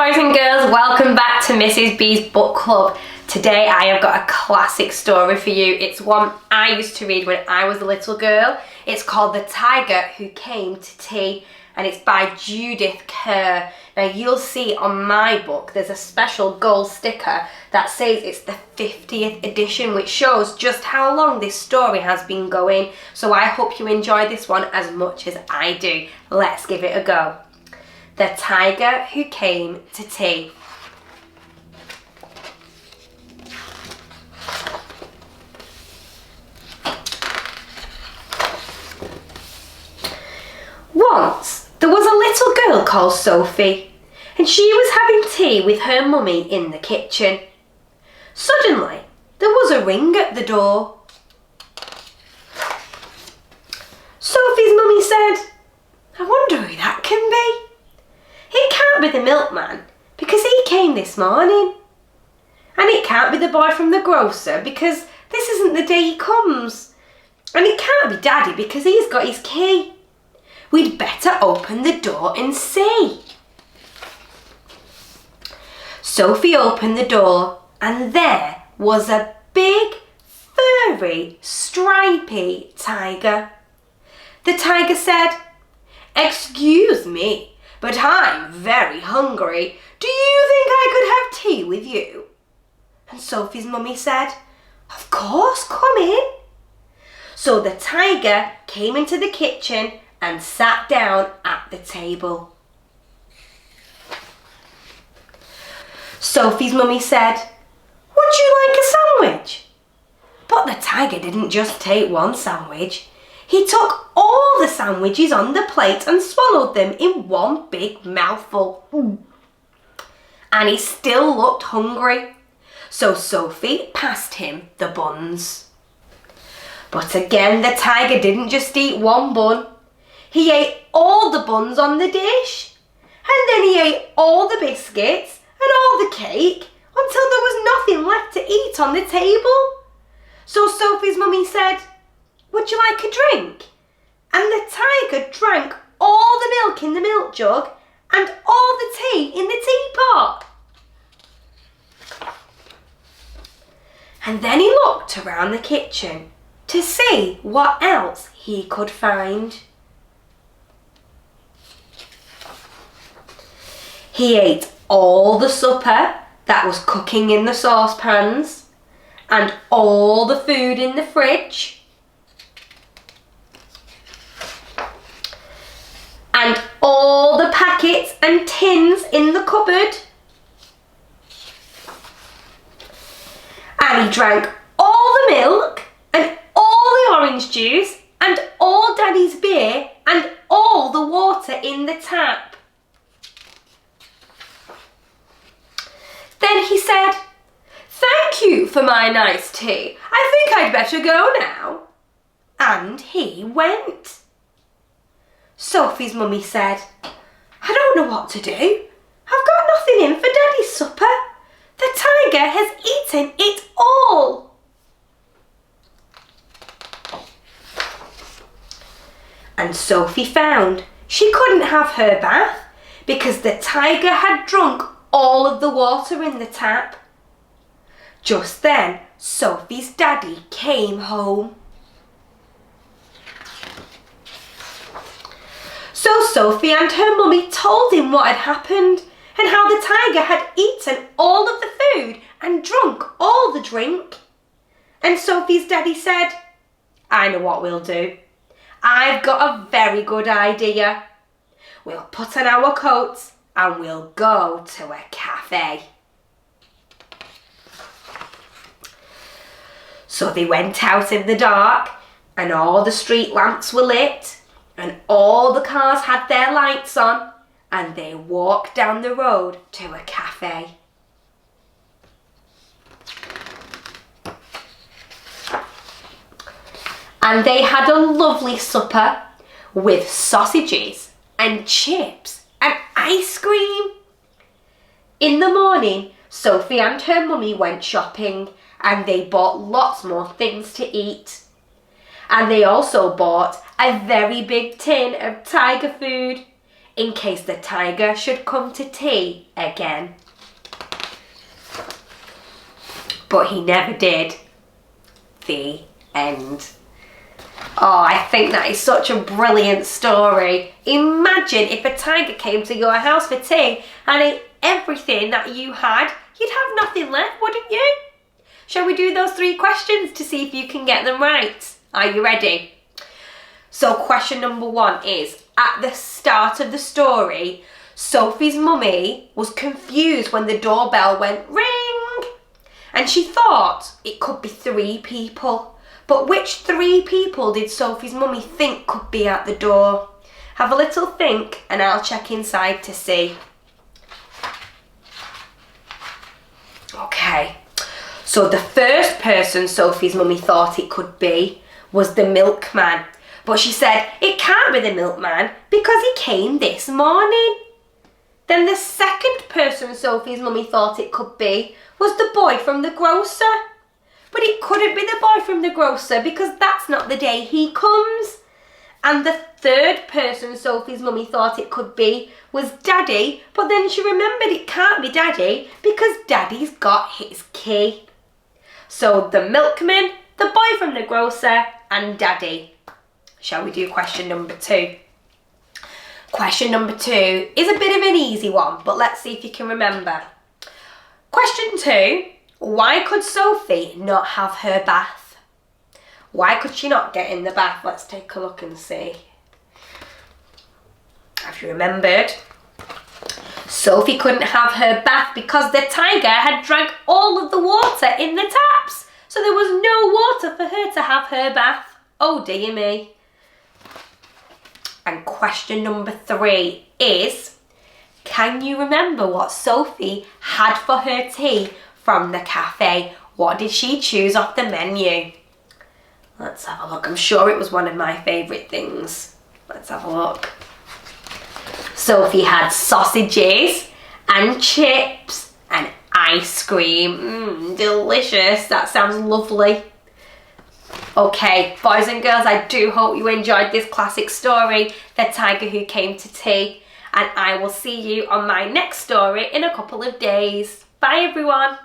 boys and girls, welcome back to Mrs. B's Book Club. Today I have got a classic story for you. It's one I used to read when I was a little girl. It's called The Tiger Who Came to Tea and it's by Judith Kerr. Now you'll see on my book there's a special gold sticker that says it's the 50th edition, which shows just how long this story has been going. So I hope you enjoy this one as much as I do. Let's give it a go. The Tiger Who Came to Tea. Once there was a little girl called Sophie, and she was having tea with her mummy in the kitchen. Suddenly there was a ring at the door. Sophie's mummy said, "I wonder who that can be. It can't be the milkman because he came this morning. And it can't be the boy from the grocer because this isn't the day he comes. And it can't be Daddy because he's got his key. We'd better open the door and see." Sophie opened the door and there was a big, furry, stripy tiger. The tiger said, "Excuse me, but I'm very hungry. Do you think I could have tea with you?" And Sophie's mummy said, "Of course, come in." So the tiger came into the kitchen and sat down at the table. Sophie's mummy said, "Would you like a sandwich?" But the tiger didn't just take one sandwich. He took all the sandwiches on the plate and swallowed them in one big mouthful. And he still looked hungry. So Sophie passed him the buns. But again, the tiger didn't just eat one bun. He ate all the buns on the dish. And then he ate all the biscuits and all the cake until there was nothing left to eat on the table. So Sophie's mummy said, "Would you like a drink?" And the tiger drank all the milk in the milk jug and all the tea in the teapot. And then he looked around the kitchen to see what else he could find. He ate all the supper that was cooking in the saucepans and all the food in the fridge. And all the packets and tins in the cupboard. And he drank all the milk and all the orange juice and all Daddy's beer and all the water in the tap. Then he said, "Thank you for my nice tea. I think I'd better go now." And he went. Sophie's mummy said, "I don't know what to do. I've got nothing in for Daddy's supper. The tiger has eaten it all." And Sophie found she couldn't have her bath because the tiger had drunk all of the water in the tap. Just then, Sophie's daddy came home. So Sophie and her mummy told him what had happened and how the tiger had eaten all of the food and drunk all the drink. And Sophie's daddy said, "I know what we'll do. I've got a very good idea. We'll put on our coats and we'll go to a cafe." So they went out in the dark and all the street lamps were lit and all the cars had their lights on and they walked down the road to a cafe. And they had a lovely supper with sausages and chips and ice cream. In the morning, Sophie and her mummy went shopping and they bought lots more things to eat. And they also bought a very big tin of tiger food. in case the tiger should come to tea again. But he never did. The end. Oh, I think that is such a brilliant story. Imagine if a tiger came to your house for tea and ate everything that you had. You'd have nothing left, wouldn't you? Shall we do those 3 questions to see if you can get them right? Are you ready? So question number 1 is, at the start of the story, Sophie's mummy was confused when the doorbell went ring. And she thought it could be 3 people. But which 3 people did Sophie's mummy think could be at the door? Have a little think and I'll check inside to see. Okay, so the first person Sophie's mummy thought it could be was the milkman. But she said it can't be the milkman because he came this morning. Then the second person Sophie's mummy thought it could be was the boy from the grocer. But it couldn't be the boy from the grocer because that's not the day he comes. And the third person Sophie's mummy thought it could be was Daddy, but then she remembered it can't be Daddy because Daddy's got his key. So the milkman, the boy from the grocer and Daddy. Shall we do question number 2? Question number 2 is a bit of an easy one, but let's see if you can remember. Question 2. Why could Sophie not have her bath? Why could she not get in the bath? Let's take a look and see. Have you remembered? Sophie couldn't have her bath because the tiger had drank all of the water in the taps. So there was no water for her to have her bath. Oh dear me. And question number 3 is, can you remember what Sophie had for her tea from the cafe? What did she choose off the menu? Let's have a look. I'm sure it was one of my favourite things. Let's have a look. Sophie had sausages and chips and ice cream. Delicious. That sounds lovely. Okay, boys and girls, I do hope you enjoyed this classic story, The Tiger Who Came to Tea. And I will see you on my next story in a couple of days. Bye everyone.